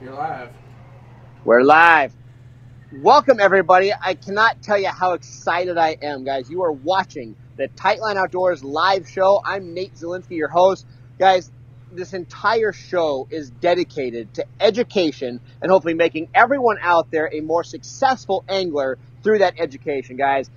You're live. We're live. Welcome, everybody. I cannot tell you how excited I am, guys. You are watching the Tightline Outdoors live show. I'm Nate Zelinsky, your host. Guys, this entire show is dedicated to education and hopefully making everyone out there a more successful angler through that education, guys.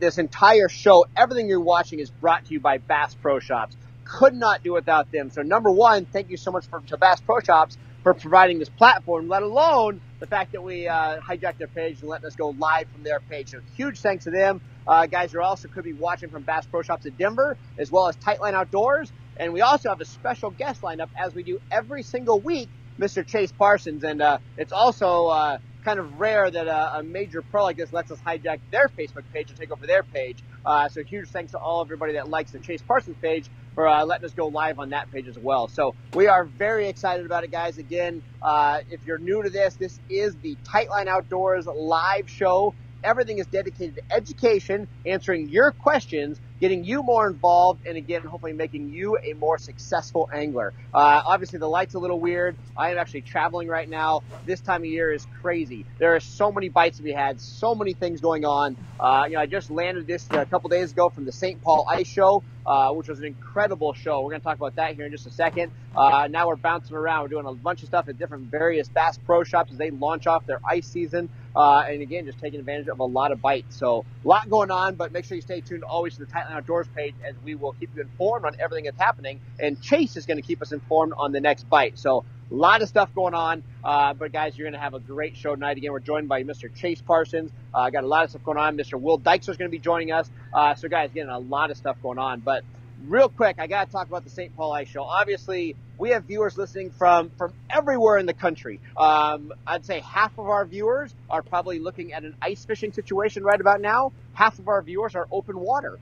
This entire show, everything you're watching is brought to you by Bass Pro Shops. Could not do without them. So number one, thank you so much to Bass Pro Shops for providing this platform, let alone the fact that we hijacked their page and letting us go live from their page. So huge thanks to them. Guys, you also could be watching from Bass Pro Shops in Denver, as well as Tightline Outdoors. And we also have a special guest lineup, as we do every single week, Mr. Chase Parsons. And it's also kind of rare that a major pro like this lets us hijack their Facebook page and take over their page. So huge thanks to everybody that likes the Chase Parsons page for letting us go live on that page as well. So we are very excited about it, guys. Again, if you're new to this is the Tightline Outdoors live show. Everything is dedicated to education, answering your questions, getting you more involved, and again, hopefully making you a more successful angler. Obviously, the light's a little weird. I am actually traveling right now. This time of year is crazy. There are so many bites to be had, so many things going on. I just landed this a couple days ago from the St. Paul Ice Show, which was an incredible show. We're going to talk about that here in just a second. Now we're bouncing around. We're doing a bunch of stuff at different various Bass Pro Shops as they launch off their ice season. And again, just taking advantage of a lot of bites. So a lot going on, but make sure you stay tuned always to the Tightline Outdoors page, as we will keep you informed on everything that's happening. And Chase is going to keep us informed on the next bite. So a lot of stuff going on. But guys, you're going to have a great show tonight. Again, we're joined by Mr. Chase Parsons. Got a lot of stuff going on. Mr. Will Dykes is going to be joining us. So guys, again, a lot of stuff going on. But real quick, I got to talk about the St. Paul Ice Show. Obviously, we have viewers listening from everywhere in the country. I'd say half of our viewers are probably looking at an ice fishing situation right about now. Half of our viewers are open water.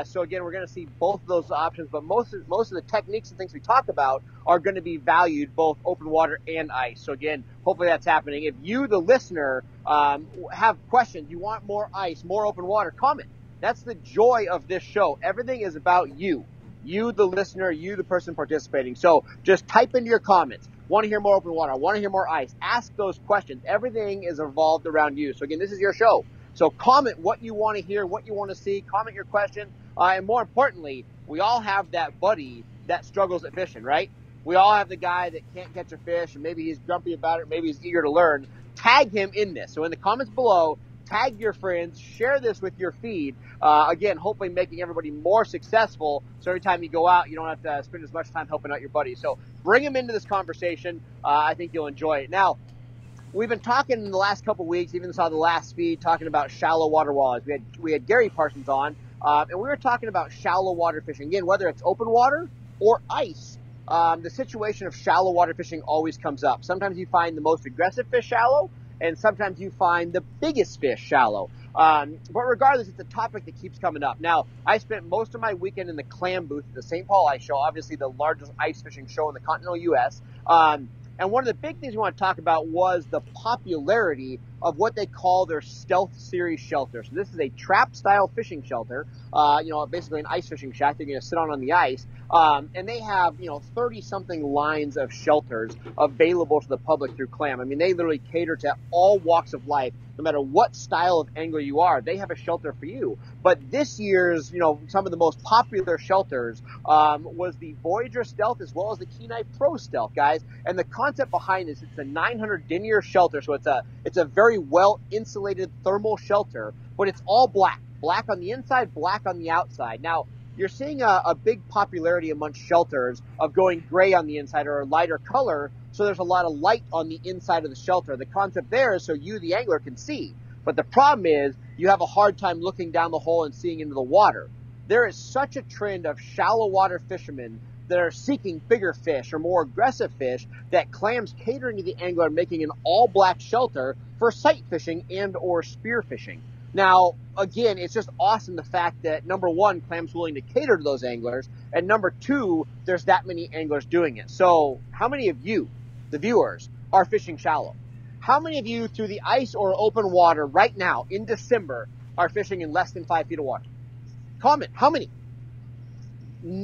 So again, we're going to see both of those options, but most of the techniques and things we talk about are going to be valued both open water and ice. So again, hopefully that's happening. If you, the listener, have questions, you want more ice, more open water, comment. That's the joy of this show. Everything is about you. You, the listener, you, the person participating. So just type into your comments. Want to hear more open water? Want to hear more ice? Ask those questions. Everything is evolved around you. So again, this is your show. So comment what you want to hear, what you want to see. Comment your question. And more importantly, we all have that buddy that struggles at fishing, right? We all have the guy that can't catch a fish, and maybe he's grumpy about it, maybe he's eager to learn. Tag him in this. So in the comments below, tag your friends, share this with your feed. Again, hopefully making everybody more successful. So every time you go out, you don't have to spend as much time helping out your buddies. So bring them into this conversation. I think you'll enjoy it. Now, we've been talking in the last couple weeks, even saw the last feed, talking about shallow water walleyes. We had Gary Parsons on, and we were talking about shallow water fishing. Again, whether it's open water or ice, the situation of shallow water fishing always comes up. Sometimes you find the most aggressive fish shallow, and sometimes you find the biggest fish shallow. But regardless, it's a topic that keeps coming up. Now, I spent most of my weekend in the clam booth at the St. Paul Ice Show, obviously the largest ice fishing show in the continental U.S., and one of the big things we want to talk about was the popularity of what they call their Stealth Series shelter. So this is a trap-style fishing shelter, basically an ice fishing shack that you're going to sit on the ice. And they have, 30-something lines of shelters available to the public through Clam. I mean, they literally cater to all walks of life. No matter what style of angler you are, they have a shelter for you. But this year's, some of the most popular shelters was the Voyager Stealth as well as the Kenai Pro Stealth, guys. And the concept behind this, it's a 900 denier shelter, so it's a very well insulated thermal shelter, but it's all black. Black on the inside, black on the outside. Now, you're seeing a big popularity amongst shelters of going gray on the inside or a lighter color, so there's a lot of light on the inside of the shelter. The concept there is so you, the angler, can see. But the problem is you have a hard time looking down the hole and seeing into the water. There is such a trend of shallow water fishermen that are seeking bigger fish or more aggressive fish that Clam's catering to the angler and making an all-black shelter for sight fishing and or spear fishing. Now, again, it's just awesome the fact that, number one, Clam's willing to cater to those anglers, and number two, there's that many anglers doing it. So how many of you, the viewers, are fishing shallow? How many of you through the ice or open water right now in December are fishing in less than 5 feet of water? Comment. How many?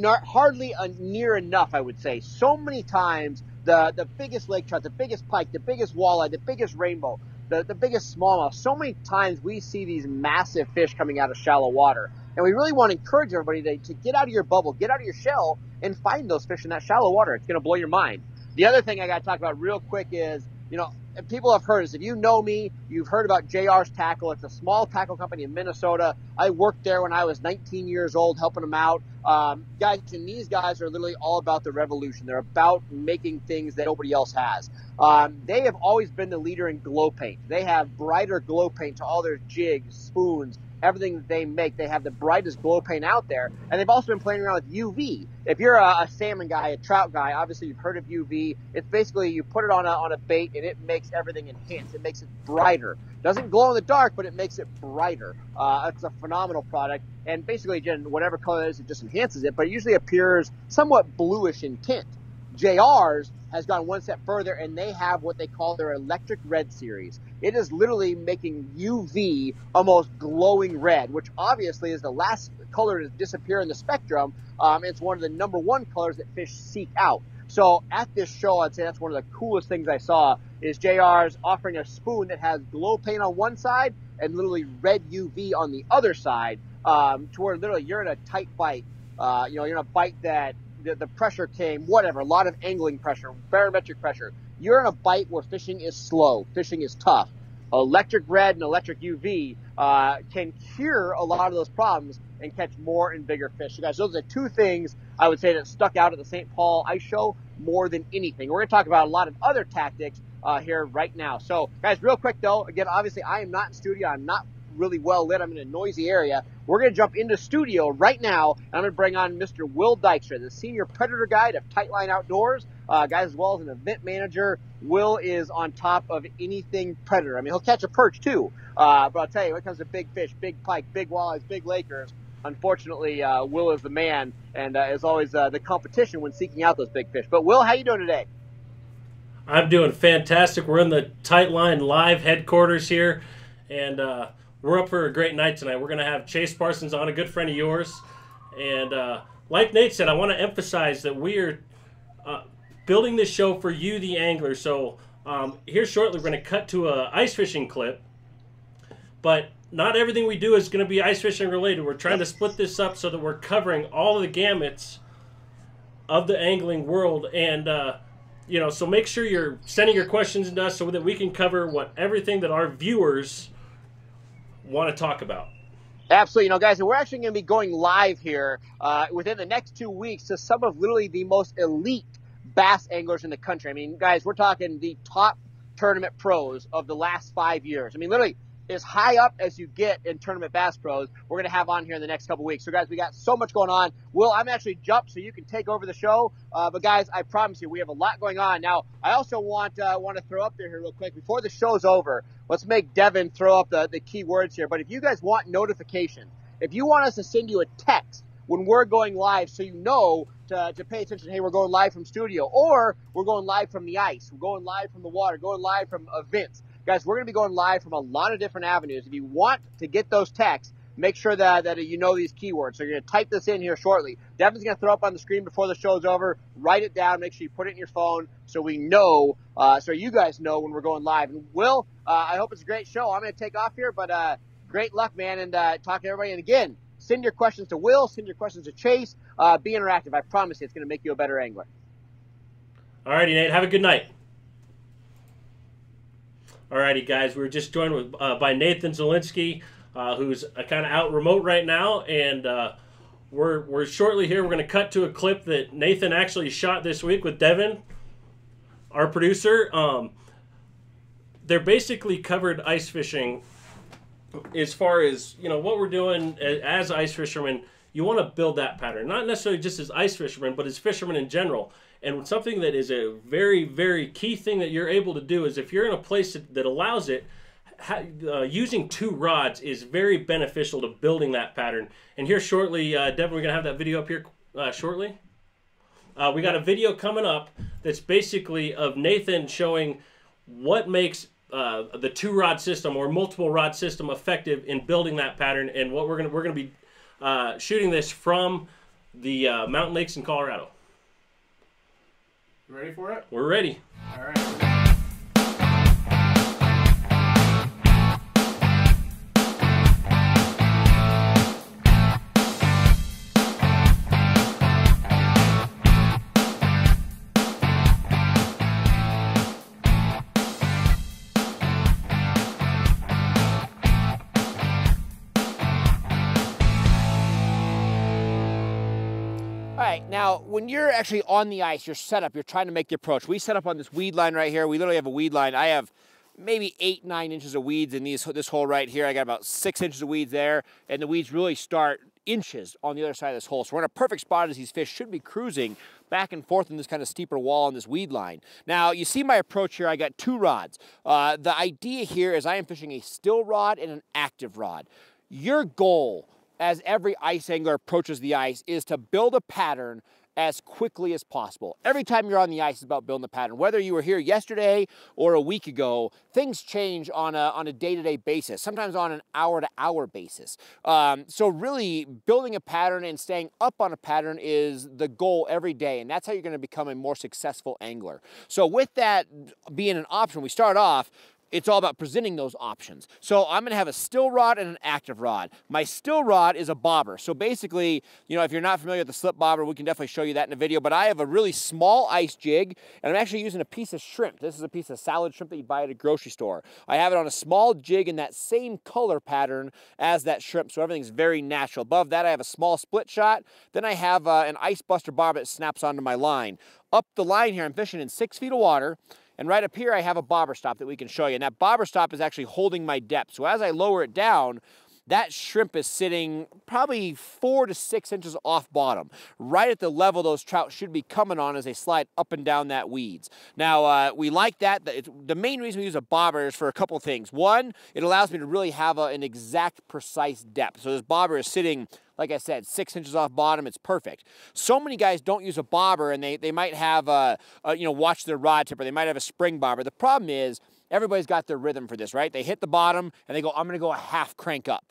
Hardly near enough, I would say. So many times the biggest lake trout, the biggest pike, the biggest walleye, the biggest rainbow, the biggest smallmouth. So many times we see these massive fish coming out of shallow water. And we really want to encourage everybody to get out of your bubble, get out of your shell, and find those fish in that shallow water. It's going to blow your mind. The other thing I got to talk about real quick is, people have heard this. If you know me, you've heard about JR's Tackle. It's a small tackle company in Minnesota. I worked there when I was 19 years old, helping them out. Guys, and these guys are literally all about the revolution. They're about making things that nobody else has. They have always been the leader in glow paint. They have brighter glow paint to all their jigs, spoons, everything that they make. They have the brightest glow paint out there, and they've also been playing around with UV. If you're a salmon guy, a trout guy, obviously you've heard of UV. It's basically you put it on a bait, and it makes everything enhance. It makes it brighter. Doesn't glow in the dark, but it makes it brighter. It's a phenomenal product, and basically, again, whatever color it is, it just enhances it, but it usually appears somewhat bluish in tint. JR's has gone one step further, and they have what they call their electric red series. It is literally making UV almost glowing red, which obviously is the last color to disappear in the spectrum. It's one of the number one colors that fish seek out. So at this show, I'd say that's one of the coolest things I saw is JR's offering a spoon that has glow paint on one side and literally red UV on the other side, to where literally you're in a tight bite. You're in a bite that the pressure came, whatever, a lot of angling pressure, barometric pressure. You're in a bite where fishing is slow, fishing is tough. Electric red and electric UV can cure a lot of those problems and catch more and bigger fish. So guys, those are the two things I would say that stuck out at the St. Paul Ice Show more than anything. We're going to talk about a lot of other tactics here right now. So guys, real quick though, again, obviously I am not in studio. I'm not really well lit. I'm in a noisy area. We're going to jump into studio right now, and I'm going to bring on Mr. Will Dykstra, the senior predator guide of Tightline Outdoors, guys, as well as an event manager. Will is on top of anything predator. I mean, he'll catch a perch too, but I'll tell you, when it comes to big fish, big pike, big walleyes, big Lakers, unfortunately, Will is the man, and is always the competition when seeking out those big fish. But Will, how you doing today? I'm doing fantastic. We're in the Tightline Live headquarters here, and we're up for a great night tonight. We're going to have Chase Parsons on, a good friend of yours. And like Nate said, I want to emphasize that we are building this show for you, the angler. So here shortly, we're going to cut to a ice fishing clip. But not everything we do is going to be ice fishing related. We're trying to split this up so that we're covering all of the gamuts of the angling world. And, so make sure you're sending your questions to us so that we can cover everything that our viewers want to talk about. Absolutely. Guys, we're actually going to be going live here within the next 2 weeks to some of literally the most elite bass anglers in the country. I mean, guys, we're talking the top tournament pros of the last 5 years. I mean, literally as high up as you get in tournament bass pros, we're going to have on here in the next couple weeks. So, guys, we got so much going on. Will, I'm actually jumped so you can take over the show. But, guys, I promise you, we have a lot going on. Now, I also want to throw up there here real quick. Before the show's over, let's make Devin throw up the key words here. But if you guys want notification, if you want us to send you a text when we're going live so you know to pay attention, hey, we're going live from studio, or we're going live from the ice, we're going live from the water, going live from events. Guys, we're going to be going live from a lot of different avenues. If you want to get those texts, make sure that you know these keywords. So you're going to type this in here shortly. Devin's going to throw up on the screen before the show's over. Write it down. Make sure you put it in your phone so we know, so you guys know when we're going live. And Will, I hope it's a great show. I'm going to take off here, but great luck, man, and talk to everybody. And again, send your questions to Will. Send your questions to Chase. Be interactive. I promise you it's going to make you a better angler. All righty, Nate. Have a good night. Alrighty, guys, we're just joined by Nathan Zelinsky, who's kind of out remote right now, and we're shortly here. We're going to cut to a clip that Nathan actually shot this week with Devin, our producer. They're basically covered ice fishing as far as what we're doing as ice fishermen. You want to build that pattern, not necessarily just as ice fishermen, but as fishermen in general. And something that is a very, very key thing that you're able to do is if you're in a place that allows it, using two rods is very beneficial to building that pattern. And here shortly, Devin, we're going to have that video up here shortly. We got a video coming up that's basically of Nathan showing what makes the two rod system or multiple rod system effective in building that pattern, and what we're going to be shooting this from the mountain lakes in Colorado. You ready for it? We're ready. All right. All right, now when you're actually on the ice, you're set up, you're trying to make the approach. We set up on this weed line right here. We literally have a weed line. I have maybe 8-9 inches of weeds in this hole right here. I got about 6 inches of weeds there, and the weeds really start inches on the other side of this hole. So we're in a perfect spot as these fish should be cruising back and forth in this kind of steeper wall on this weed line. Now, you see my approach here. I got 2 rods. The idea here is I am fishing a still rod and an active rod. Your goal, as every ice angler approaches the ice, is to build a pattern as quickly as possible. Every time you're on the ice, it's about building a pattern. Whether you were here yesterday or a week ago, things change on a day-to-day basis, sometimes on an hour-to-hour basis. So really, building a pattern and staying up on a pattern is the goal every day, and that's how you're going to become a more successful angler. So with that being an option, we start off, it's all about presenting those options. So I'm gonna have a still rod and an active rod. My still rod is a bobber. So basically, you know, if you're not familiar with the slip bobber, we can definitely show you that in a video, but I have a really small ice jig, and I'm actually using a piece of shrimp. This is a piece of salad shrimp that you buy at a grocery store. I have it on a small jig in that same color pattern as that shrimp, so everything's very natural. Above that, I have a small split shot. Then I have an ice buster bobber that snaps onto my line. Up the line here, I'm fishing in 6 feet of water. And right up here, I have a bobber stop that we can show you. And that bobber stop is actually holding my depth. So as I lower it down, that shrimp is sitting probably 4 to 6 inches off bottom, right at the level those trout should be coming on as they slide up and down that weeds. Now, we like that. The main reason we use a bobber is for a couple things. One, it allows me to really have an exact, precise depth. So this bobber is sitting, like I said, 6 inches off bottom. It's perfect. So many guys don't use a bobber, and they might have watch their rod tip, or they might have a spring bobber. The problem is everybody's got their rhythm for this, right? They hit the bottom and they go, I'm going to go a half crank up.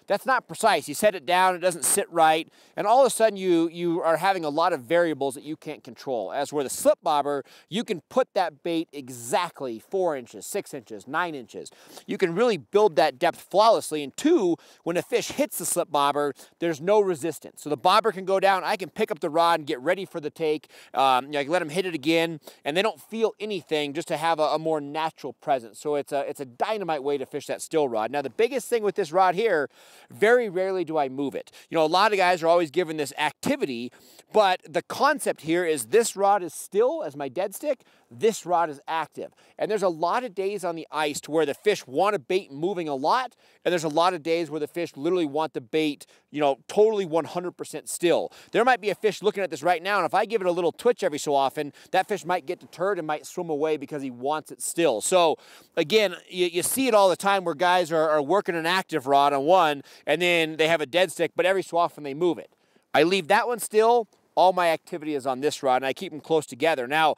That's not precise. You set it down, it doesn't sit right, and all of a sudden you are having a lot of variables that you can't control. As where the slip bobber, you can put that bait exactly 4 inches, 6 inches, 9 inches. You can really build that depth flawlessly. And 2, when a fish hits the slip bobber, there's no resistance. So the bobber can go down, I can pick up the rod and get ready for the take. I can let them hit it again, and they don't feel anything, just to have a more natural presence. So it's a dynamite way to fish that still rod. Now the biggest thing with this rod here, very rarely do I move it. You know, a lot of guys are always given this activity, but the concept here is this rod is still as my dead stick, this rod is active. And there's a lot of days on the ice to where the fish want a bait moving a lot, and there's a lot of days where the fish literally want the bait, you know, totally 100% still. There might be a fish looking at this right now, and if I give it a little twitch every so often, that fish might get deterred and might swim away because he wants it still. So again, you see it all the time where guys are working an active rod on one, and then they have a dead stick, but every so often they move it. I leave that one still. All my activity is on this rod, and I keep them close together. Now,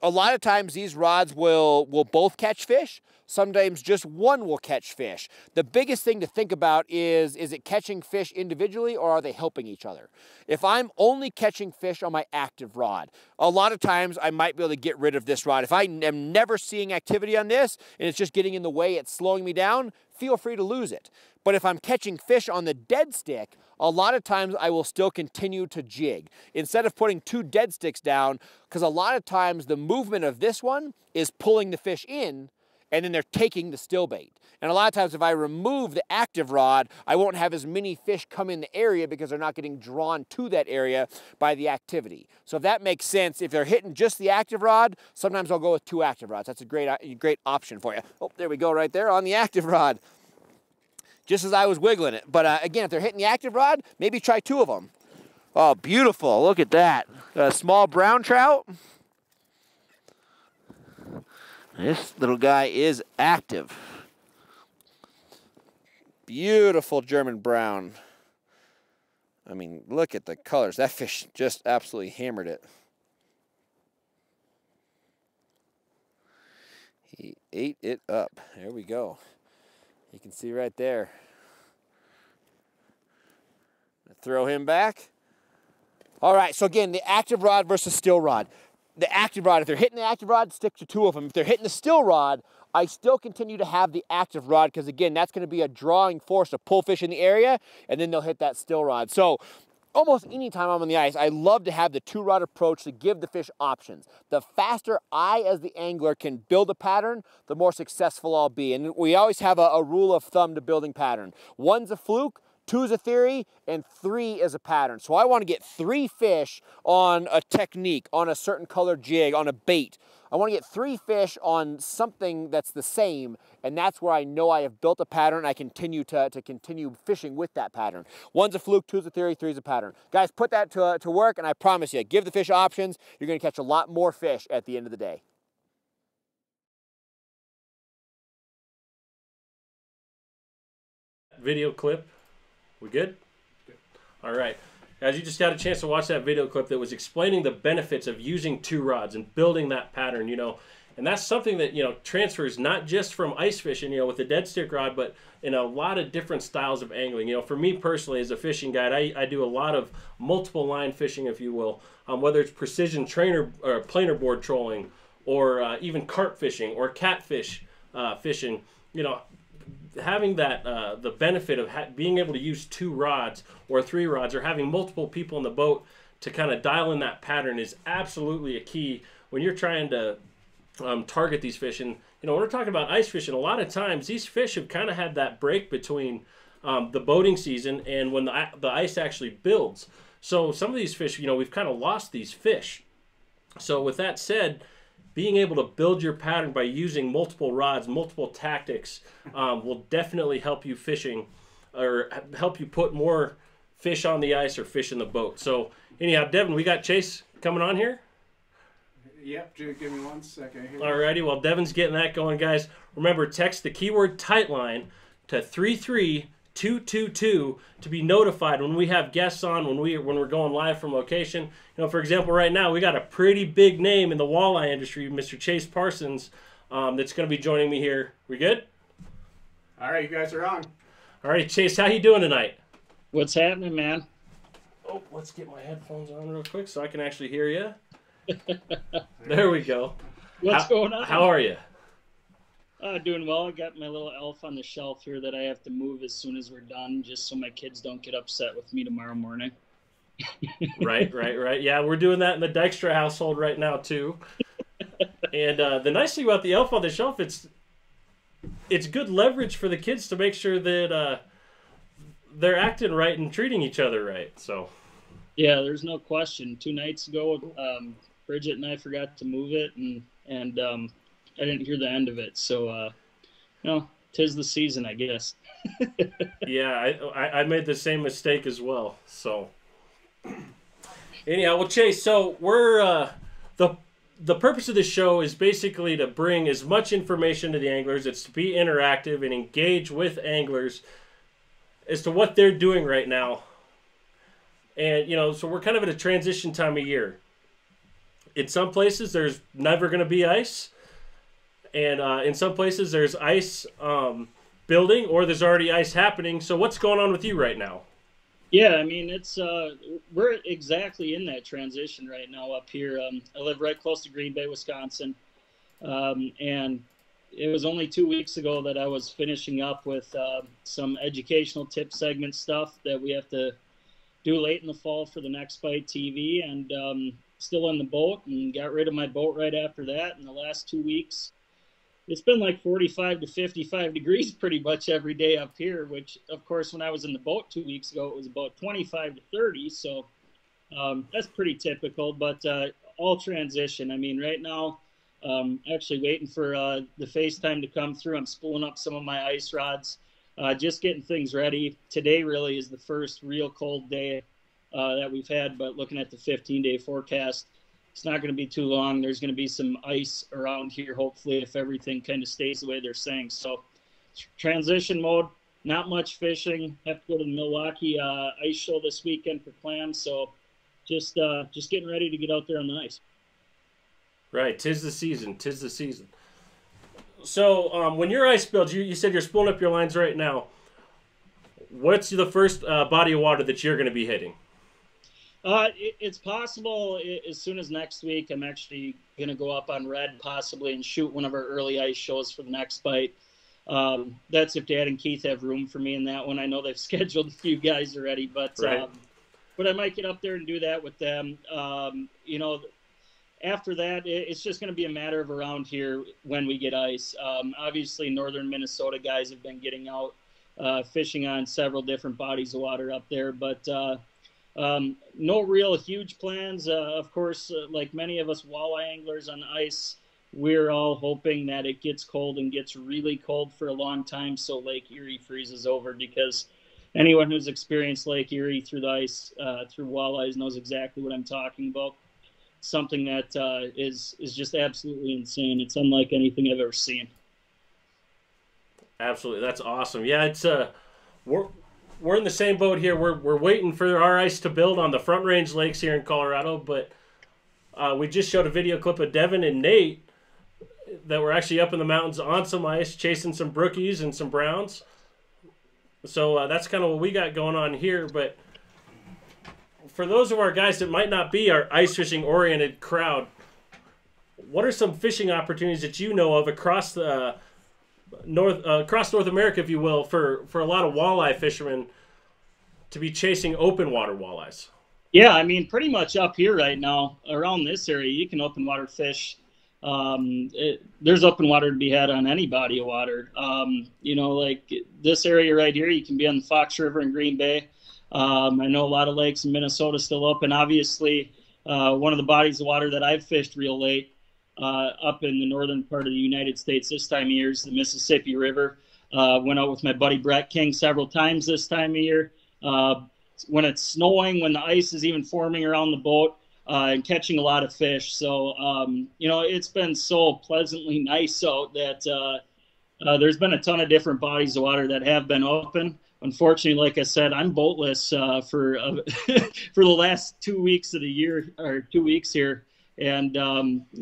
a lot of times these rods will both catch fish. Sometimes just one will catch fish. The biggest thing to think about is it catching fish individually, or are they helping each other? If I'm only catching fish on my active rod, a lot of times I might be able to get rid of this rod. If I am never seeing activity on this and it's just getting in the way, it's slowing me down, feel free to lose it. But if I'm catching fish on the dead stick, a lot of times I will still continue to jig instead of putting 2 dead sticks down, because a lot of times the movement of this one is pulling the fish in, and then they're taking the still bait. And a lot of times if I remove the active rod, I won't have as many fish come in the area because they're not getting drawn to that area by the activity. So if that makes sense, if they're hitting just the active rod, sometimes I'll go with 2 active rods. That's a great option for you. Oh, there we go right there on the active rod. Just as I was wiggling it. But again, if they're hitting the active rod, maybe try 2 of them. Oh, beautiful. Look at that. A small brown trout. This little guy is active. Beautiful German brown. I mean, look at the colors. That fish just absolutely hammered it. He ate it up. There we go. You can see right there. Throw him back. All right, so again, the active rod versus still rod. the active rod. If they're hitting the active rod, stick to 2 of them. If they're hitting the still rod, I still continue to have the active rod because, again, that's going to be a drawing force to pull fish in the area, and then they'll hit that still rod. So almost any time I'm on the ice, I love to have the 2-rod approach to give the fish options. The faster I, as the angler, can build a pattern, the more successful I'll be. And we always have a rule of thumb to building pattern. 1's a fluke, 2 is a theory, and 3 is a pattern. So I want to get 3 fish on a technique, on a certain color jig, on a bait. I want to get 3 fish on something that's the same, and that's where I know I have built a pattern. I continue to continue fishing with that pattern. 1's a fluke, 2's a theory, 3's a pattern. Guys, put that to work, and I promise you, give the fish options. You're going to catch a lot more fish at the end of the day. Video clip. We good? All right. Guys, you just got a chance to watch that video clip that was explaining the benefits of using 2 rods and building that pattern, you know. And that's something that, you know, transfers not just from ice fishing, you know, with the dead stick rod, but in a lot of different styles of angling. You know, for me personally as a fishing guide, I do a lot of multiple line fishing, if you will, whether it's precision trainer or planer board trolling or even carp fishing or catfish fishing, you know. Having that the benefit of being able to use 2 rods or 3 rods or having multiple people in the boat to kind of dial in that pattern is absolutely a key when you're trying to target these fish. And you know, when we're talking about ice fishing, a lot of times these fish have kind of had that break between the boating season and when the ice actually builds. So some of these fish, you know, we've kind of lost these fish. So with that said, being able to build your pattern by using multiple rods, multiple tactics, will definitely help you fishing or help you put more fish on the ice or fish in the boat. So anyhow, Devin, we got Chase coming on here. Yep, give me 1 second here. Alrighty, while Devin's getting that going, guys, remember, text the keyword Tightline to 33222 to be notified when we have guests on, when we're going live from location. You know, for example, right now we got a pretty big name in the walleye industry, Mr. Chase Parsons, that's going to be joining me here. We good? All right, you guys are on. All right, Chase, how you doing tonight? What's happening, man? Oh, let's get my headphones on real quick so I can actually hear you. There we go. What's going on? How are you? Doing well. I got my little elf on the shelf here that I have to move as soon as we're done, just so my kids don't get upset with me tomorrow morning. Right. Yeah, we're doing that in the Dykstra household right now too. And the nice thing about the elf on the shelf, it's good leverage for the kids to make sure that they're acting right and treating each other right. So. Yeah, there's no question. 2 nights ago, Bridget and I forgot to move it, and I didn't hear the end of it. So, you know, 'tis the season, I guess. Yeah, I made the same mistake as well. So, anyhow, well, Chase, so we're the purpose of this show is basically to bring as much information to the anglers. It's to be interactive and engage with anglers as to what they're doing right now. And, you know, so we're kind of at a transition time of year. In some places, there's never going to be ice. And in some places, there's ice building or there's already ice happening. So what's going on with you right now? Yeah, I mean, it's we're exactly in that transition right now up here. I live right close to Green Bay, Wisconsin. And it was only 2 weeks ago that I was finishing up with some educational tip segment stuff that we have to do late in the fall for the Next Bite TV, and still in the boat, and got rid of my boat right after that. In the last 2 weeks, it's been like 45 to 55 degrees pretty much every day up here, which, of course, when I was in the boat 2 weeks ago, it was about 25 to 30. So that's pretty typical, but all transition. I mean, right now, actually waiting for the FaceTime to come through. I'm spooling up some of my ice rods, just getting things ready. Today really is the first real cold day that we've had, but looking at the 15-day forecast, it's not going to be too long. There's going to be some ice around here, hopefully, if everything kind of stays the way they're saying. So transition mode, not much fishing. Have to go to the Milwaukee ice show this weekend for clams. So just getting ready to get out there on the ice. Right, 'tis the season. 'Tis the season. So when your ice builds, you said you're spooling up your lines right now. What's the first body of water that you're going to be hitting? It's possible as soon as next week. I'm actually going to go up on Red possibly and shoot one of our early ice shows for the next bite. That's if Dad and Keith have room for me in that one. I know they've scheduled a few guys already, but right. But I might get up there and do that with them. You know, after that, it's just going to be a matter of around here when we get ice. Obviously, northern Minnesota guys have been getting out fishing on several different bodies of water up there, but no real huge plans. Of course, like many of us walleye anglers on ice, we're all hoping that it gets cold and gets really cold for a long time so Lake Erie freezes over, because anyone who's experienced Lake Erie through the ice, through walleyes, knows exactly what I'm talking about. Something that is just absolutely insane. It's unlike anything I've ever seen. Absolutely, that's awesome. Yeah, it's we're in the same boat here. We're waiting for our ice to build on the Front Range lakes here in Colorado, but we just showed a video clip of Devin and Nate that were actually up in the mountains on some ice, chasing some brookies and some browns. So that's kind of what we got going on here. But for those of our guys that might not be our ice fishing oriented crowd, what are some fishing opportunities that you know of across the across North America, if you will, for a lot of walleye fishermen to be chasing open water walleyes? Yeah, I mean, pretty much up here right now, around this area, you can open water fish. There's open water to be had on any body of water. You know, like this area right here, you can be on the Fox River in Green Bay. I know a lot of lakes in Minnesota still open. Obviously, one of the bodies of water that I've fished real late up in the northern part of the United States this time of year is the Mississippi River. Went out with my buddy Brett King several times this time of year. When it's snowing, when the ice is even forming around the boat, and catching a lot of fish. So, you know, it's been so pleasantly nice out that there's been a ton of different bodies of water that have been open. Unfortunately, like I said, I'm boatless for for the last 2 weeks of the year, or 2 weeks here, and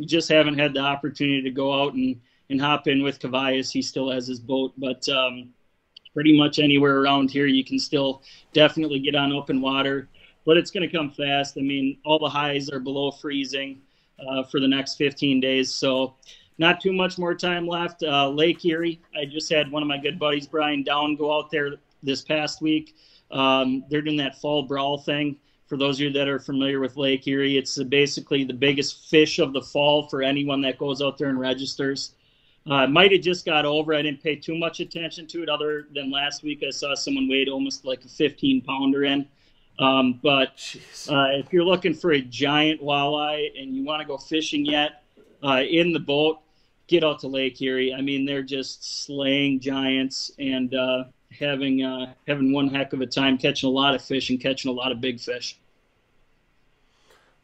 just haven't had the opportunity to go out and hop in with Kavaius. He still has his boat, but pretty much anywhere around here you can still definitely get on open water. But it's going to come fast. I mean, all the highs are below freezing for the next 15 days. So not too much more time left. Lake Erie, I just had one of my good buddies, Brian Down, go out there this past week. They're doing that fall brawl thing. For those of you that are familiar with Lake Erie, it's basically the biggest fish of the fall for anyone that goes out there and registers. Might have just got over. I didn't pay too much attention to it other than last week. I saw someone weighed almost like a 15-pounder in. But if you're looking for a giant walleye and you want to go fishing yet in the boat, get out to Lake Erie. I mean, they're just slaying giants and having one heck of a time catching a lot of fish and catching a lot of big fish.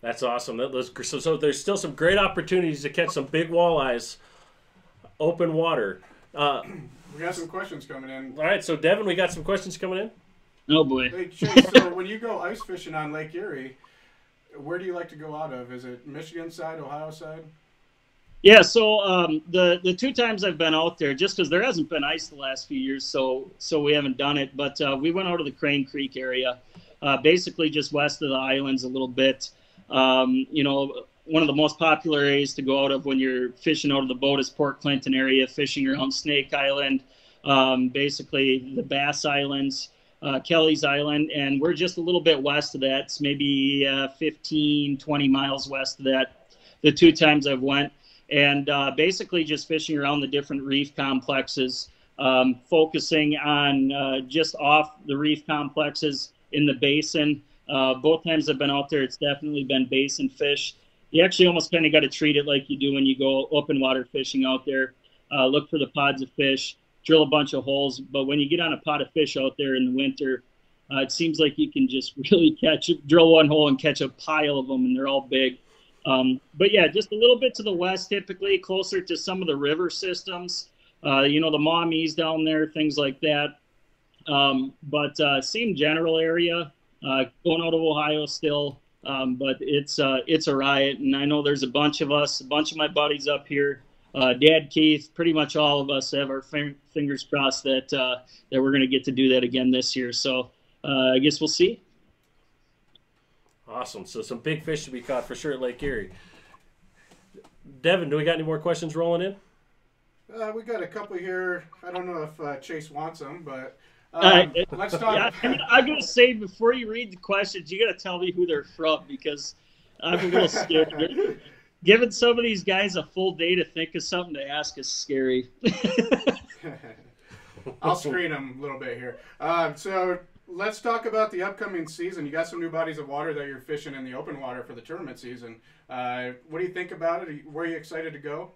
That's awesome. So there's still some great opportunities to catch some big walleyes, open water. We got some questions coming in. All right, so Devin, we got some questions coming in. Oh boy. Hey Chase, so when you go ice fishing on Lake Erie, where do you like to go out of? Is it Michigan side, Ohio side? Yeah, so the 2 times I've been out there, just because there hasn't been ice the last few years, so we haven't done it. But we went out to the Crane Creek area, basically just west of the islands a little bit. You know, one of the most popular areas to go out of when you're fishing out of the boat is Port Clinton area, fishing around Snake Island, basically the Bass Islands, Kelly's Island, and we're just a little bit west of that. It's maybe 15, 20 miles west of that, the 2 times I've went. And basically just fishing around the different reef complexes, focusing on just off the reef complexes in the basin. Both times I've been out there, it's definitely been basin fish. You actually almost kind of got to treat it like you do when you go open water fishing out there. Look for the pods of fish, drill a bunch of holes. But when you get on a pot of fish out there in the winter, it seems like you can just really drill one hole and catch a pile of them, and they're all big. But yeah, just a little bit to the west, typically closer to some of the river systems, you know, the Maumee down there, things like that. But same general area, going out of Ohio still. But it's a riot. And I know there's a bunch of my buddies up here, Dad, Keith, pretty much all of us have our fingers crossed that we're going to get to do that again this year. So, I guess we'll see. Awesome. So some big fish to be caught for sure at Lake Erie. Devin, do we got any more questions rolling in? We got a couple here. I don't know if Chase wants them, but let's talk. Yeah, I'm going to say, before you read the questions, you got to tell me who they're from, because I'm a little scared. Giving some of these guys a full day to think of something to ask is scary. I'll screen them a little bit here. So let's talk about the upcoming season. You got some new bodies of water that you're fishing in the open water for the tournament season. What do you think about it? Were you excited to go?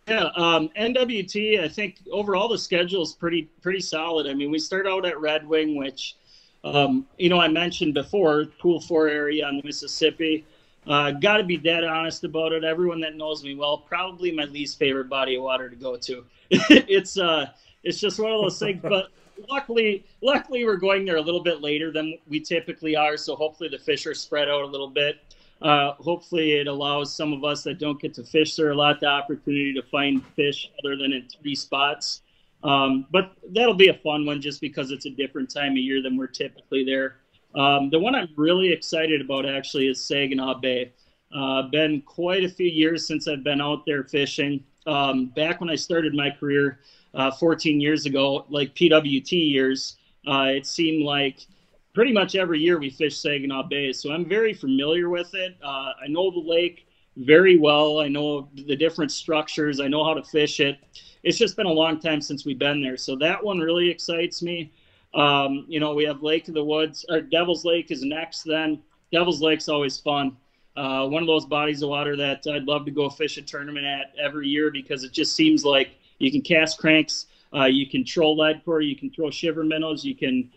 Yeah, NWT, I think overall the schedule is pretty solid. I mean, we start out at Red Wing, which, I mentioned before, Pool 4 area on the Mississippi. Got to be dead honest about it. Everyone that knows me well, probably my least favorite body of water to go to. It's just one of those things. But luckily we're going there a little bit later than we typically are. So hopefully the fish are spread out a little bit. Hopefully it allows some of us that don't get to fish there a lot the opportunity to find fish other than in 3 spots. But that'll be a fun one just because it's a different time of year than we're typically there. The one I'm really excited about actually is Saginaw Bay. Been quite a few years since I've been out there fishing. Back when I started my career 14 years ago, like PWT years, it seemed like pretty much every year we fish Saginaw Bay. So I'm very familiar with it. I know the lake very well. I know the different structures. I know how to fish it. It's just been a long time since we've been there. So that one really excites me. We have Lake of the Woods, or Devil's Lake is next then. Devil's Lake's always fun. One of those bodies of water that I'd love to go fish a tournament at every year because it just seems like you can cast cranks, you can troll lead core, you can throw shiver minnows, you can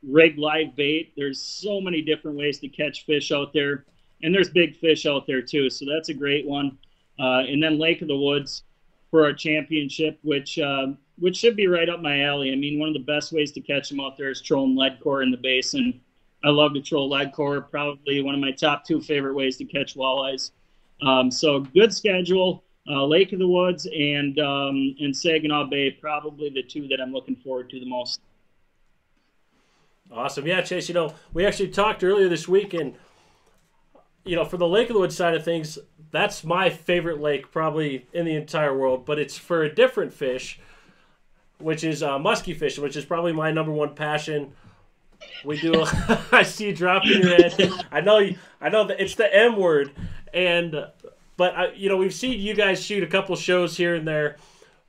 rig live bait. There's so many different ways to catch fish out there, and there's big fish out there too. So that's a great one. And then Lake of the Woods for our championship, which should be right up my alley. I mean, one of the best ways to catch them out there is trolling lead core in the basin. I love to troll lead core, probably one of my top 2 favorite ways to catch walleyes. So good schedule. Lake of the Woods and Saginaw Bay, probably the 2 that I'm looking forward to the most. Awesome. Yeah, Chase, we actually talked earlier this week, and, for the Lake of the Woods side of things, that's my favorite lake probably in the entire world, but it's for a different fish, which is musky fishing, which is probably my number 1 passion. We do. I see you dropping your head. I know that it's the M word, but we've seen you guys shoot a couple shows here and there,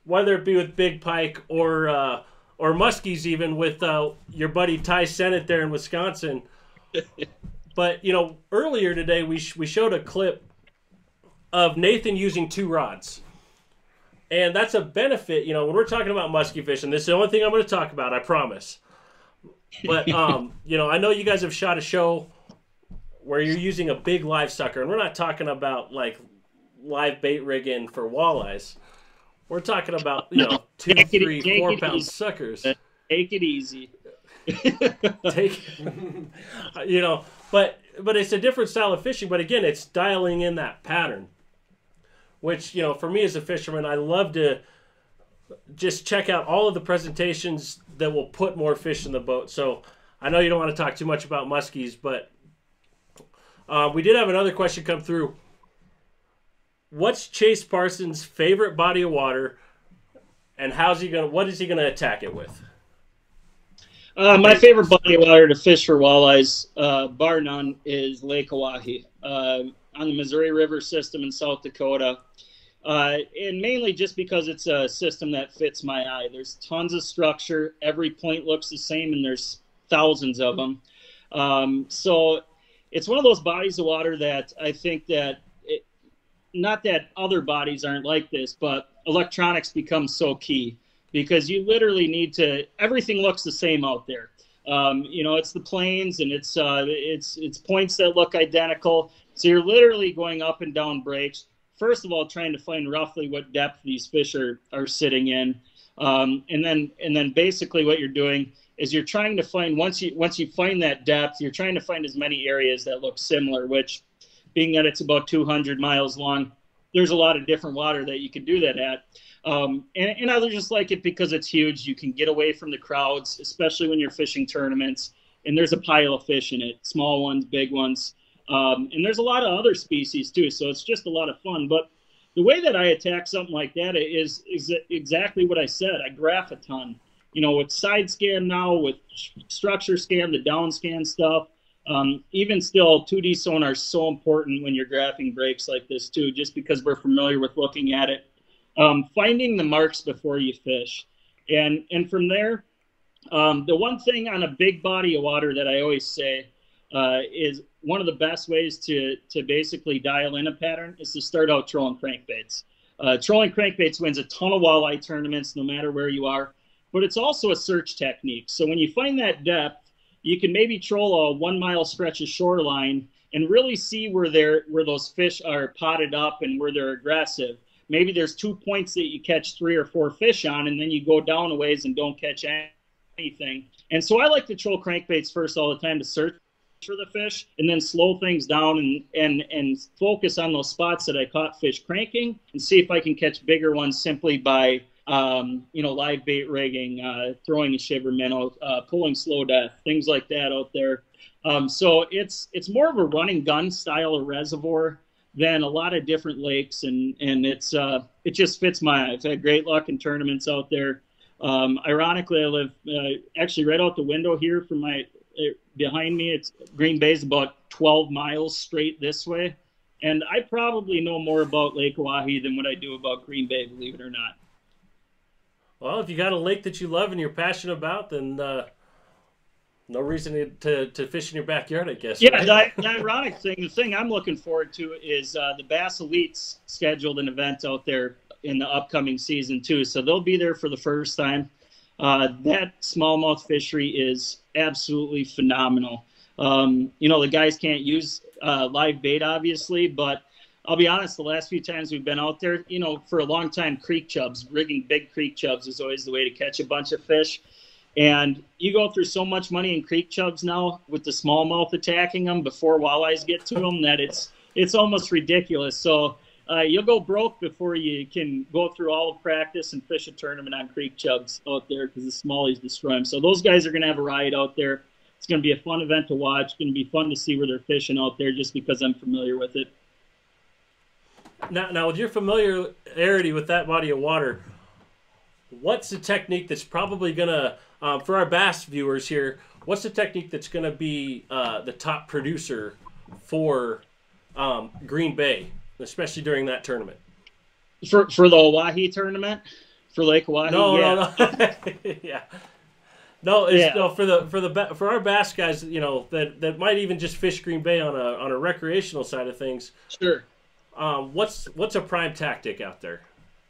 whether it be with big pike or muskies, even with your buddy Ty Sennett there in Wisconsin. But earlier today we showed a clip of Nathan using 2 rods. And that's a benefit, when we're talking about musky fishing. This is the only thing I'm going to talk about, I promise. But, I know you guys have shot a show where you're using a big live sucker. And we're not talking about, like, live bait rigging for walleyes. We're talking about, 2, 3, 4 pound suckers. Take it easy. But it's a different style of fishing. But, again, it's dialing in that pattern. Which, for me as a fisherman, I love to just check out all of the presentations that will put more fish in the boat. So I know you don't want to talk too much about muskies, but we did have another question come through. What's Chase Parsons' favorite body of water, and what is he going to attack it with? My favorite body of water to fish for walleyes, bar none, is Lake Oahe on the Missouri River system in South Dakota. And mainly just because it's a system that fits my eye. There's tons of structure. Every point looks the same, and there's thousands of them. So it's one of those bodies of water that I think that, not that other bodies aren't like this, but electronics become so key because you literally need to, everything looks the same out there. It's the planes and it's points that look identical. So you're literally going up and down breaks. First of all, trying to find roughly what depth these fish are sitting in. And then basically what you're doing is you're trying to find, once you find that depth, you're trying to find as many areas that look similar, which being that it's about 200 miles long, there's a lot of different water that you can do that at. And I just like it because it's huge. You can get away from the crowds, especially when you're fishing tournaments. and there's a pile of fish in it, small ones, big ones. And there's a lot of other species too, so it's just a lot of fun. But the way that I attack something like that is exactly what I said. I graph a ton. You know, with side scan now, with structure scan, the down scan stuff, even still, 2D sonar is so important when you're graphing breaks like this too, just because we're familiar with looking at it. Finding the marks before you fish. And from there, the one thing on a big body of water that I always say is one of the best ways to basically dial in a pattern is to start out trolling crankbaits. Trolling crankbaits wins a ton of walleye tournaments no matter where you are, but it's also a search technique. So when you find that depth, you can maybe troll a 1 mile stretch of shoreline and really see where those fish are potted up and where they're aggressive. Maybe there's 2 points that you catch 3 or 4 fish on, and then you go down a ways and don't catch anything. And so I like to troll crankbaits first all the time to search for the fish, and then slow things down and focus on those spots that I caught fish cranking, and see if I can catch bigger ones simply by live bait rigging, throwing a shiver minnow, pulling slow death, things like that out there. So it's more of a run and gun style of reservoir than a lot of different lakes, and it just fits my eye. I've had great luck in tournaments out there. Ironically, I live actually right out the window here from behind me. It's Green Bay's about 12 miles straight this way, and I probably know more about Lake Oahe than what I do about Green Bay, believe it or not. Well, if you got a lake that you love and you're passionate about, then no reason to fish in your backyard, I guess. Yeah, right? the ironic thing, the thing I'm looking forward to is the Bass Elites scheduled an event out there in the upcoming season too, so they'll be there for the first time. That smallmouth fishery is absolutely phenomenal. The guys can't use live bait, obviously, but I'll be honest, the last few times we've been out there, for a long time, creek chubs, rigging big creek chubs is always the way to catch a bunch of fish. And you go through so much money in creek chubs now with the smallmouth attacking them before walleyes get to them that it's almost ridiculous. So you'll go broke before you can go through all of practice and fish a tournament on creek chubs out there because the smallies destroy them. So those guys are going to have a riot out there. It's going to be a fun event to watch. It's going to be fun to see where they're fishing out there just because I'm familiar with it. Now, with your familiarity with that body of water, what's the technique that's probably going to, for our bass viewers here, what's the technique that's going to be the top producer for Green Bay, especially during that tournament? For the Oahe tournament? For Lake Oahe? No. Yeah. No, for our bass guys, that might even just fish Green Bay on a recreational side of things. Sure. What's a prime tactic out there?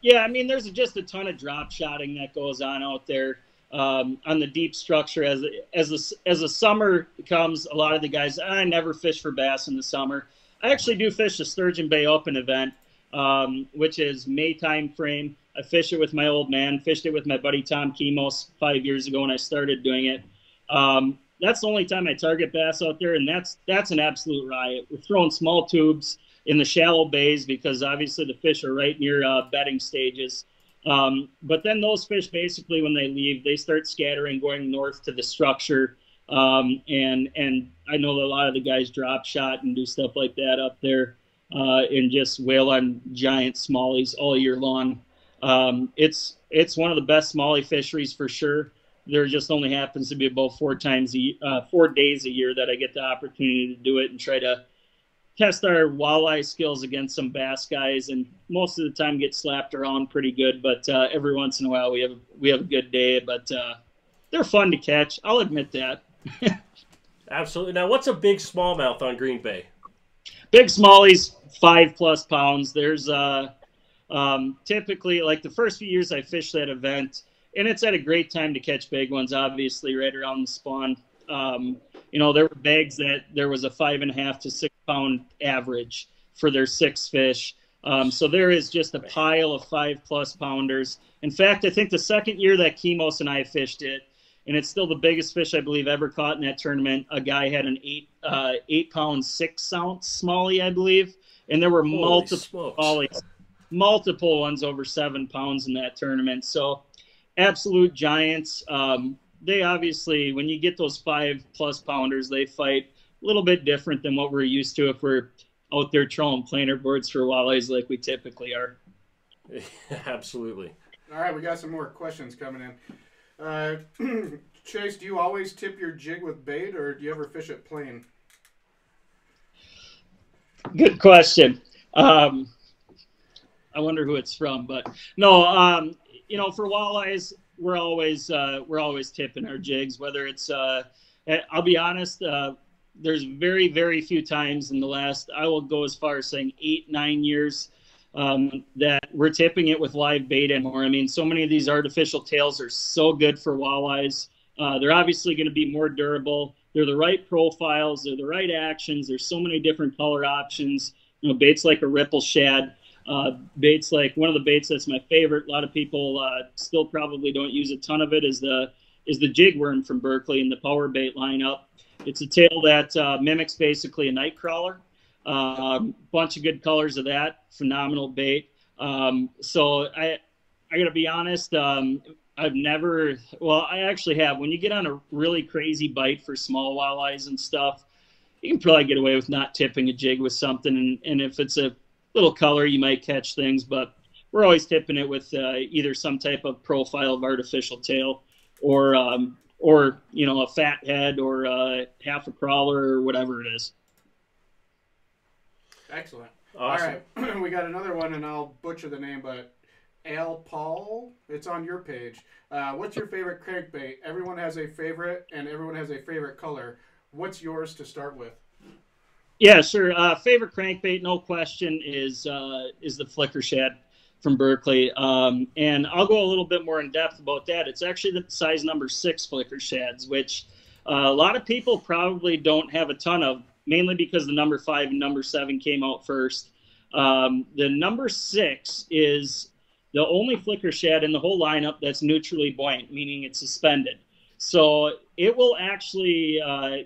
Yeah, I mean, there's just a ton of drop shotting that goes on out there on the deep structure. As the summer comes, a lot of the guys, I never fish for bass in the summer. I actually do fish the Sturgeon Bay Open event, which is May time frame. I fish it with my old man, fished it with my buddy Tom Kimos 5 years ago when I started doing it. That's the only time I target bass out there, and that's an absolute riot. We're throwing small tubes in the shallow bays because obviously the fish are right near bedding stages. But then those fish basically, when they leave, they start scattering, going north to the structure. And I know that a lot of the guys drop shot and do stuff like that up there and just whale on giant smallies all year long. It's one of the best smallie fisheries for sure. There just only happens to be about 4 days a year that I get the opportunity to do it and try to test our walleye skills against some bass guys, and most of the time get slapped around pretty good, but every once in a while we have a good day. But they're fun to catch, I'll admit that. Absolutely. Now, what's a big smallmouth on Green Bay? Big smallies, 5+ pounds. There's typically, like the first few years I fished that event, and it's at a great time to catch big ones, obviously, right around the spawn. There were bags that there was a 5.5 to 6 pound average for their 6 fish. So there is just a pile of 5+ pounders. In fact, I think the second year that Kimos and I fished it, and it's still the biggest fish I believe ever caught in that tournament, a guy had an 8 pound 6 ounce smallie, I believe. And there were multiple ones over 7 pounds in that tournament. So absolute giants. they obviously, when you get those 5+ pounders, they fight a little bit different than what we're used to if we're out there trolling planer boards for walleyes like we typically are. Absolutely. All right, we got some more questions coming in. Chase, do you always tip your jig with bait, or do you ever fish it plain? Good question. I wonder who it's from, but no. You know, for walleyes, we're always tipping our jigs. Whether it's, I'll be honest, there's very, very few times in the last, I will go as far as saying 8-9 years, that we're tipping it with live bait anymore. I mean, so many of these artificial tails are so good for walleyes. They're obviously going to be more durable. They're the right profiles. They're the right actions. There's so many different color options. You know, baits like a ripple shad. Baits like, one of the baits that's my favorite, a lot of people still probably don't use a ton of it, is the jig worm from Berkley in the power bait lineup. It's a tail that mimics basically a night crawler. Bunch of good colors of that. Phenomenal bait. So I got to be honest, I've never, well, I actually have. When you get on a really crazy bite for small walleyes and stuff, you can probably get away with not tipping a jig with something. And if it's a little color, you might catch things, but we're always tipping it with either some type of profile of artificial tail or you know, a fat head or half a crawler or whatever it is. Excellent. Awesome. All right, we got another one, and I'll butcher the name, but Al Paul, it's on your page. What's your favorite crankbait? Everyone has a favorite, and everyone has a favorite color. What's yours to start with? Yeah, sure. Favorite crankbait, no question, is the flicker shad from Berkley. And I'll go a little bit more in depth about that. It's actually the size number 6 flicker shads, which a lot of people probably don't have a ton of, mainly because the number 5 and number 7 came out first. The number 6 is the only flicker shad in the whole lineup that's neutrally buoyant, meaning it's suspended. So it will actually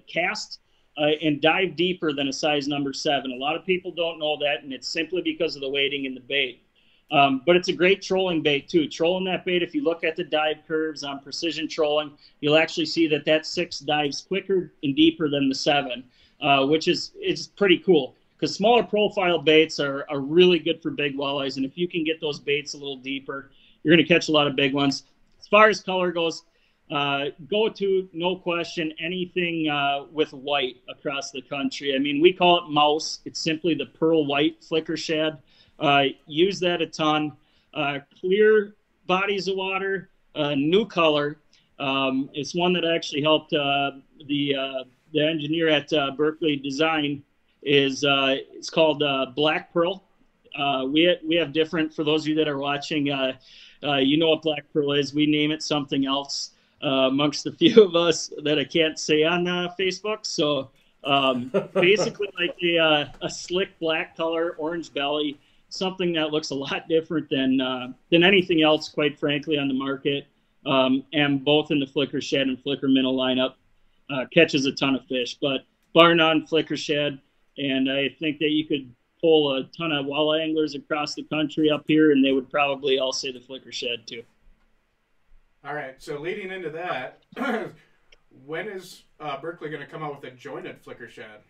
cast and dive deeper than a size number 7. A lot of people don't know that, and it's simply because of the weighting in the bait. But it's a great trolling bait too. Trolling that bait, if you look at the dive curves on precision trolling, you'll actually see that 6 dives quicker and deeper than the 7, which is pretty cool. Because smaller profile baits are really good for big walleyes, and if you can get those baits a little deeper, you're going to catch a lot of big ones. As far as color goes, go to, no question, anything with white across the country. I mean, we call it mouse. It's simply the pearl white flicker shad. Use that a ton. Clear bodies of water, new color. It's one that actually helped the engineer at Berkley design. It's called Black Pearl. We have different, for those of you that are watching, you know what Black Pearl is. We name it something else amongst a few of us that I can't say on Facebook. So basically like a slick black color, orange belly, something that looks a lot different than anything else, quite frankly, on the market. And both in the flicker shad and flicker minnow lineup, catches a ton of fish. But bar none, flicker shad. And I think that you could pull a ton of walleye anglers across the country up here, and they would probably all say the flicker shad too. All right, so leading into that, when is Berkley going to come out with a jointed flicker shad?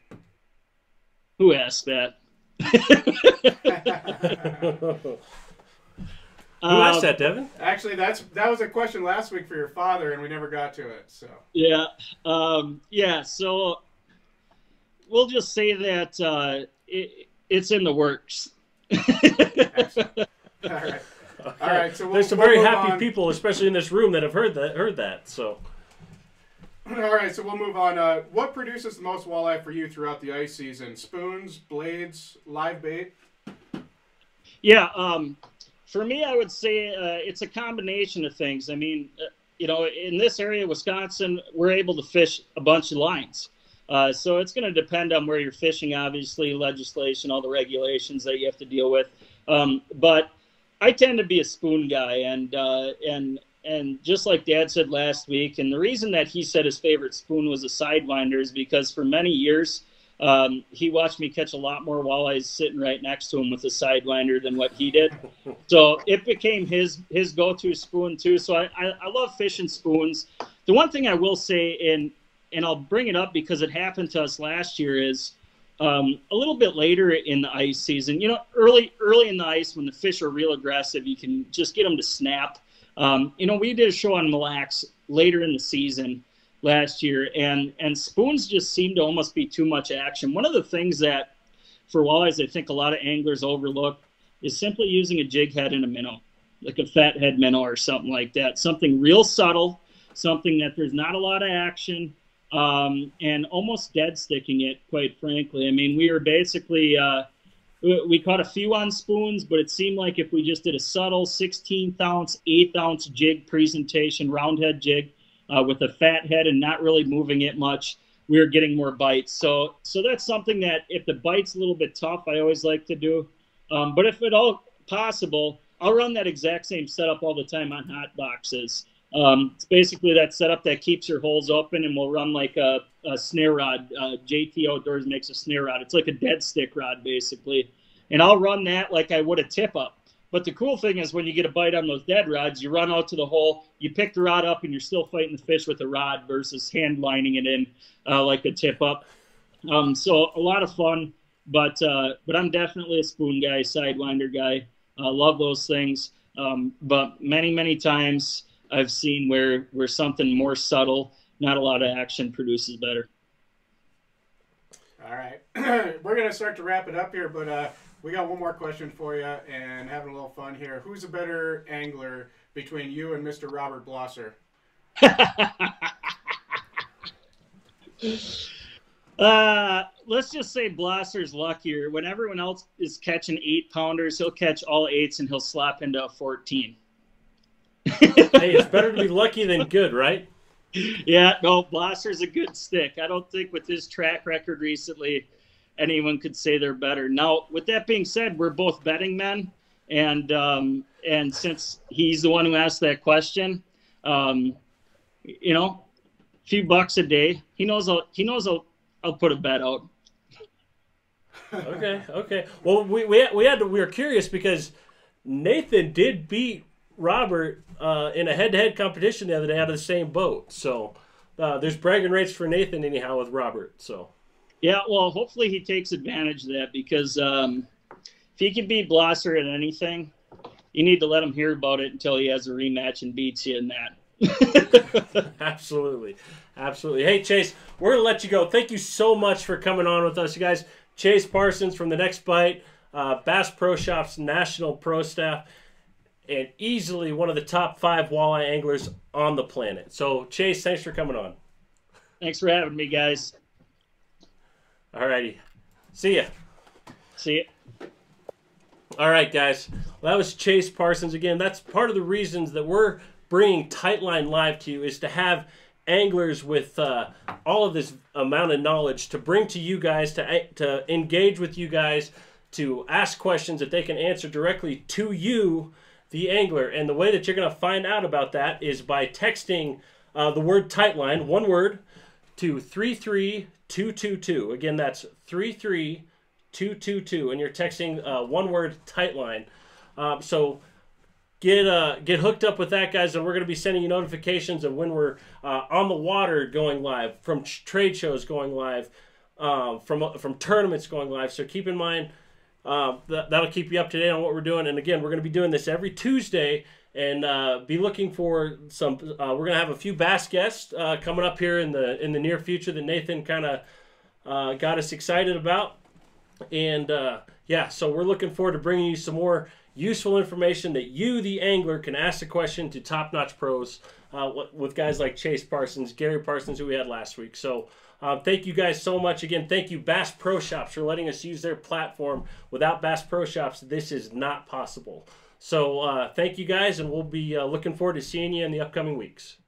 Who asked that? Who asked that, Devin? Actually, that was a question last week for your father, and we never got to it. So yeah, so we'll just say that it's in the works. Excellent. All right. Okay. All right. So there's some very happy people, especially in this room, that have heard that. So. All right. So we'll move on. What produces the most walleye for you throughout the ice season? Spoons, blades, live bait? Yeah. For me, I would say it's a combination of things. I mean, you know, in this area, Wisconsin, we're able to fish a bunch of lines. So it's going to depend on where you're fishing, obviously, legislation, all the regulations that you have to deal with. But I tend to be a spoon guy, and just like Dad said last week, and the reason that he said his favorite spoon was a Sidewinder is because for many years he watched me catch a lot more walleyes sitting right next to him with a Sidewinder than what he did. So it became his go-to spoon too. So I love fishing spoons. The one thing I will say, and I'll bring it up because it happened to us last year, is a little bit later in the ice season, early in the ice when the fish are real aggressive, you can just get them to snap. We did a show on Mille Lacs later in the season last year, and spoons just seemed to almost be too much action. One of the things that for walleyes I think a lot of anglers overlook is simply using a jig head and a minnow, like a fat head minnow or something like that. Something real subtle, something that there's not a lot of action, and almost dead sticking it, quite frankly. I mean, we were basically, we caught a few on spoons, but it seemed like if we just did a subtle 16th ounce, 8th ounce jig presentation, round head jig, with a fat head and not really moving it much, we were getting more bites. So that's something that if the bite's a little bit tough, I always like to do. But if at all possible, I'll run that exact same setup all the time on hot boxes. It's basically that setup that keeps your holes open, and we'll run like a snare rod. JT Outdoors makes a snare rod. It's like a dead stick rod, basically. And I'll run that like I would a tip-up. But the cool thing is when you get a bite on those dead rods, you run out to the hole, you pick the rod up, and you're still fighting the fish with a rod versus hand lining it in like a tip-up. So a lot of fun, but I'm definitely a spoon guy, sidewinder guy. Love those things. But many times I've seen where something more subtle, not a lot of action, produces better. All right. We're going to start to wrap it up here, but we got one more question for you and having a little fun here. Who's a better angler between you and Mr. Robert Blosser? Let's just say Blosser's luckier. When everyone else is catching 8-pounders, he'll catch all 8s and he'll slap into a 14. Hey, it's better to be lucky than good, right? Yeah, no, Blosser's a good stick. I don't think with his track record recently anyone could say they're better. Now, with that being said, we're both betting men, and since he's the one who asked that question, a few bucks a day, he knows I'll put a bet out. Okay. Well, we were curious because Nathan did beat Robert in a head-to-head competition the other day out of the same boat. So there's bragging rights for Nathan anyhow with Robert. So yeah, well, hopefully he takes advantage of that because if he can beat Blosser at anything, you need to let him hear about it until he has a rematch and beats you in that. Absolutely. Hey, Chase, we're going to let you go. Thank you so much for coming on with us, you guys. Chase Parsons from The Next Bite, Bass Pro Shops National Pro Staff, and easily one of the top 5 walleye anglers on the planet. So, Chase, thanks for coming on. Thanks for having me, guys. All righty. See ya. See ya. All right, guys. Well, that was Chase Parsons. Again, that's part of the reasons that we're bringing Tightline live to you is to have anglers with all of this amount of knowledge to bring to you guys, to engage with you guys, to ask questions that they can answer directly to you, the angler. And the way that you're going to find out about that is by texting the word Tightline, one word, to 33222. Again, that's 33222, and you're texting one word Tightline. So get hooked up with that, guys, and we're going to be sending you notifications of when we're on the water going live, from trade shows going live, from tournaments going live. So keep in mind that'll keep you up to date on what we're doing. And again, we're going to be doing this every Tuesday, and be looking for some. We're going to have a few bass guests coming up here in the near future that Nathan kind of got us excited about. And yeah, so we're looking forward to bringing you some more useful information that you, the angler, can ask a question to top-notch pros with guys like Chase Parsons, Gary Parsons, who we had last week. So thank you guys so much. Again, thank you, Bass Pro Shops, for letting us use their platform. Without Bass Pro Shops, this is not possible. So thank you guys, and we'll be looking forward to seeing you in the upcoming weeks.